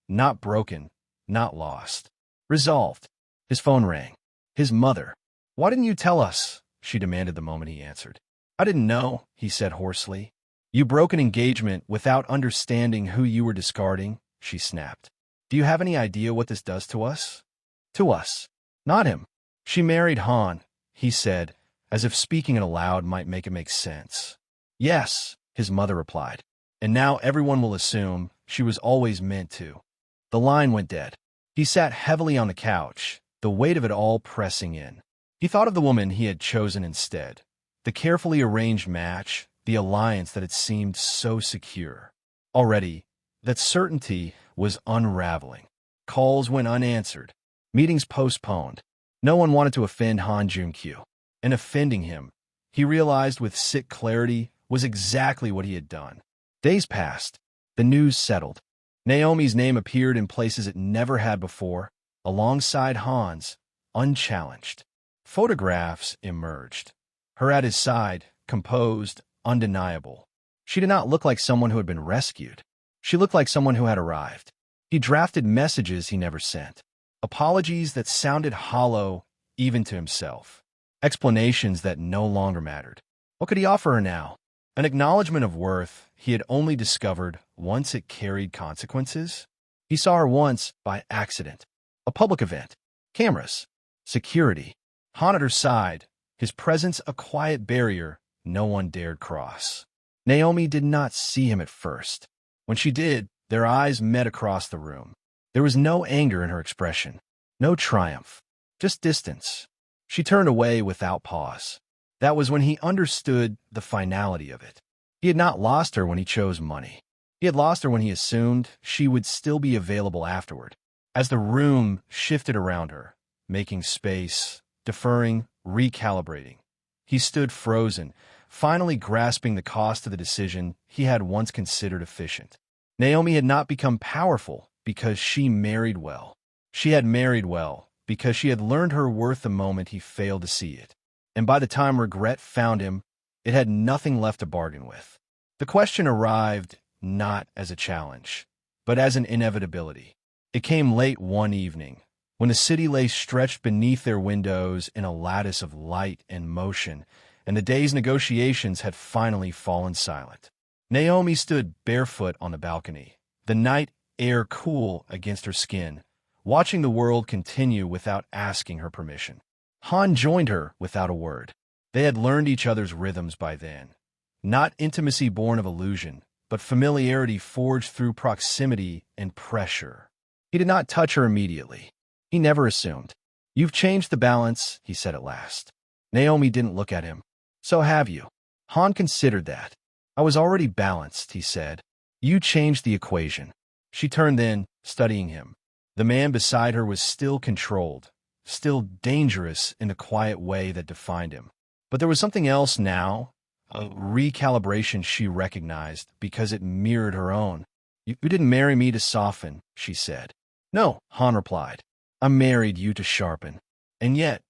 Speaker 1: Not broken, not lost. Resolved. His phone rang. His mother. "Why didn't you tell us?" she demanded the moment he answered. "I didn't know," he said hoarsely. "You broke an engagement without understanding who you were discarding," she snapped. "Do you have any idea what this does to us?" "To us." "Not him." "She married Han," he said, as if speaking it aloud might make it make sense. "Yes," his mother replied. "And now everyone will assume she was always meant to." The line went dead. He sat heavily on the couch, the weight of it all pressing in. He thought of the woman he had chosen instead, the carefully arranged match, the alliance that had seemed so secure. Already, that certainty was unraveling. Calls went unanswered, meetings postponed. No one wanted to offend Han Jun-kyu. And offending him, he realized with sick clarity, was exactly what he had done. Days passed. The news settled. Naomi's name appeared in places it never had before, alongside Han's, unchallenged. Photographs emerged. Her at his side, composed, undeniable. She did not look like someone who had been rescued. She looked like someone who had arrived. He drafted messages he never sent. Apologies that sounded hollow, even to himself. Explanations that no longer mattered. What could he offer her now? An acknowledgement of worth he had only discovered once it carried consequences? He saw her once by accident. A public event. Cameras. Security. Han at her side, his presence a quiet barrier no one dared cross. Naomi did not see him at first. When she did, their eyes met across the room. There was no anger in her expression, no triumph, just distance. She turned away without pause. That was when he understood the finality of it. He had not lost her when he chose money. He had lost her when he assumed she would still be available afterward. As the room shifted around her, making space, deferring, recalibrating. He stood frozen, finally grasping the cost of the decision he had once considered efficient. Naomi had not become powerful because she married well. She had married well because she had learned her worth the moment he failed to see it. And by the time regret found him, it had nothing left to bargain with. The question arrived not as a challenge, but as an inevitability. It came late one evening, when the city lay stretched beneath their windows in a lattice of light and motion, and the day's negotiations had finally fallen silent. Naomi stood barefoot on the balcony, the night air cool against her skin, watching the world continue without asking her permission. Han joined her without a word. They had learned each other's rhythms by then. Not intimacy born of illusion, but familiarity forged through proximity and pressure. He did not touch her immediately. He never assumed. "You've changed the balance," he said at last. Naomi didn't look at him. "So have you." Han considered that. "I was already balanced," he said. "You changed the equation." She turned then, studying him. The man beside her was still controlled, still dangerous in the quiet way that defined him. But there was something else now, a recalibration she recognized because it mirrored her own. You didn't marry me to soften," she said. "No," Han replied. "I married you to sharpen." "And yet,"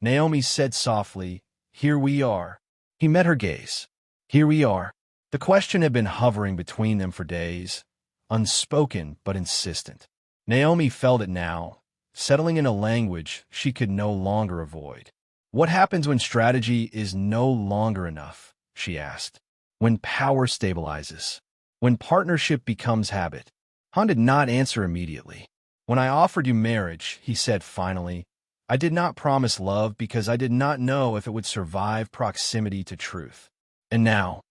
Speaker 1: Naomi said softly, "here we are." He met her gaze. "Here we are." The question had been hovering between them for days, unspoken but insistent. Naomi felt it now, settling in a language she could no longer avoid. "What happens when strategy is no longer enough?" she asked. "When power stabilizes. When partnership becomes habit." Han did not answer immediately. "When I offered you marriage," he said finally, "I did not promise love because I did not know if it would survive proximity to truth." "And now?"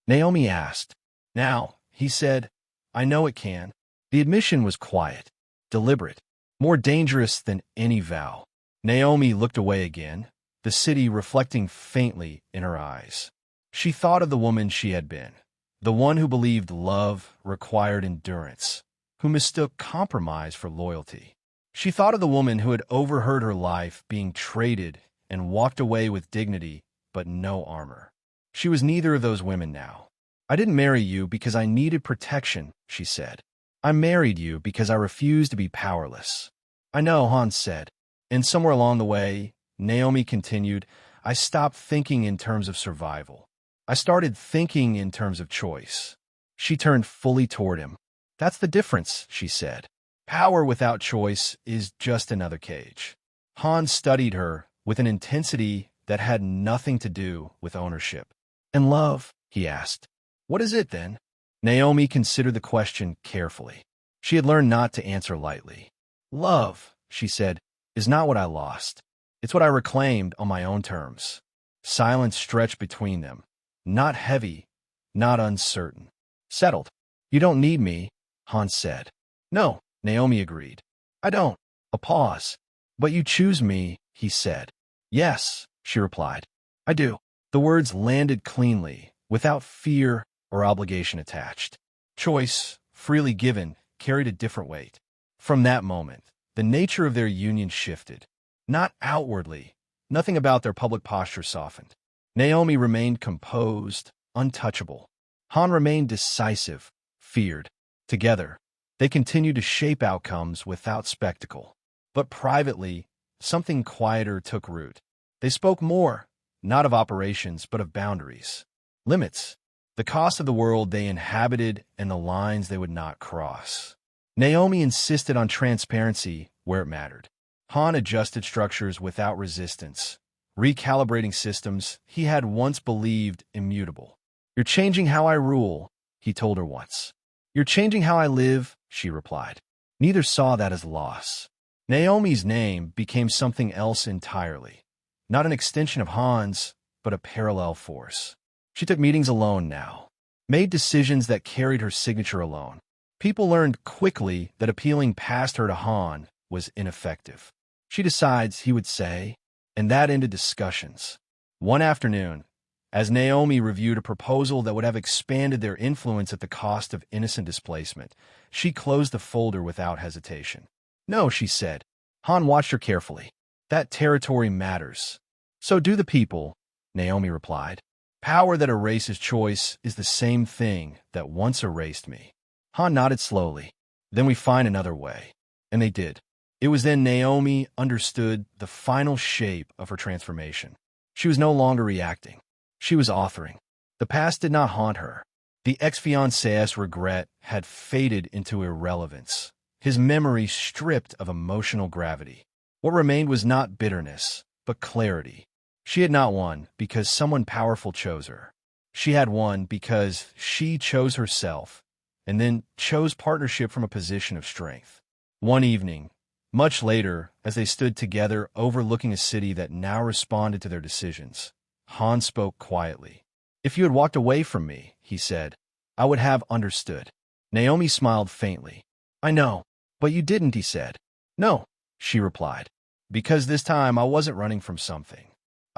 Speaker 1: Naomi asked. "Now," he said, "I know it can." The admission was quiet, deliberate, more dangerous than any vow. Naomi looked away again, the city reflecting faintly in her eyes. She thought of the woman she had been, the one who believed love required endurance, who mistook compromise for loyalty. She thought of the woman who had overheard her life being traded and walked away with dignity but no armor. She was neither of those women now. "I didn't marry you because I needed protection," she said. "I married you because I refused to be powerless." "I know," Han said. And somewhere along the way, Naomi continued, "I stopped thinking in terms of survival. I started thinking in terms of choice." She turned fully toward him. "That's the difference," she said. "Power without choice is just another cage." Han studied her with an intensity that had nothing to do with ownership. "And love?" he asked. "What is it then?" Naomi considered the question carefully. She had learned not to answer lightly. "Love," she said, "is not what I lost. It's what I reclaimed on my own terms." Silence stretched between them. Not heavy, not uncertain. "Settled. You don't need me," Han said. "No," Naomi agreed. "I don't." A pause. "But you choose me," he said. "Yes," she replied. "I do." The words landed cleanly, without fear or obligation attached. Choice, freely given, carried a different weight. From that moment, the nature of their union shifted. Not outwardly. Nothing about their public posture softened. Naomi remained composed, untouchable. Han remained decisive, feared. Together, they continued to shape outcomes without spectacle. But privately, something quieter took root. They spoke more, not of operations, but of boundaries. Limits. The cost of the world they inhabited and the lines they would not cross. Naomi insisted on transparency where it mattered. Han adjusted structures without resistance, recalibrating systems he had once believed immutable. "You're changing how I rule," he told her once. "You're changing how I live," she replied. Neither saw that as loss. Naomi's name became something else entirely. Not an extension of Han's, but a parallel force. She took meetings alone now, made decisions that carried her signature alone. People learned quickly that appealing past her to Han was ineffective. "She decides," he would say, and that ended discussions. One afternoon, as Naomi reviewed a proposal that would have expanded their influence at the cost of innocent displacement, she closed the folder without hesitation. "No," she said. Han watched her carefully. "That territory matters." So do the people, Naomi replied. Power that erases choice is the same thing that once erased me. Han nodded slowly. Then we find another way. And they did. It was then Naomi understood the final shape of her transformation. She was no longer reacting. She was authoring. The past did not haunt her. The ex-fiancé's regret had faded into irrelevance, his memory stripped of emotional gravity. What remained was not bitterness, but clarity. She had not won because someone powerful chose her. She had won because she chose herself, and then chose partnership from a position of strength. One evening, much later, as they stood together overlooking a city that now responded to their decisions, Han spoke quietly. If you had walked away from me, he said, I would have understood. Naomi smiled faintly. I know, but you didn't, he said. No, she replied, because this time I wasn't running from something.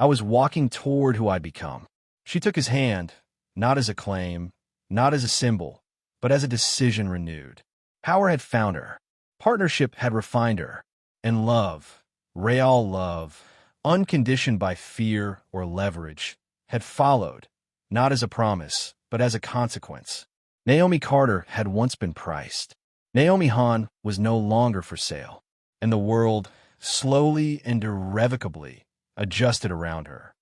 Speaker 1: I was walking toward who I'd become. She took his hand, not as a claim, not as a symbol, but as a decision renewed. Power had found her. Partnership had refined her. And love, real love, unconditioned by fear or leverage, had followed, not as a promise, but as a consequence. Naomi Carter had once been priced. Naomi Han was no longer for sale, and the world, slowly and irrevocably, adjusted around her.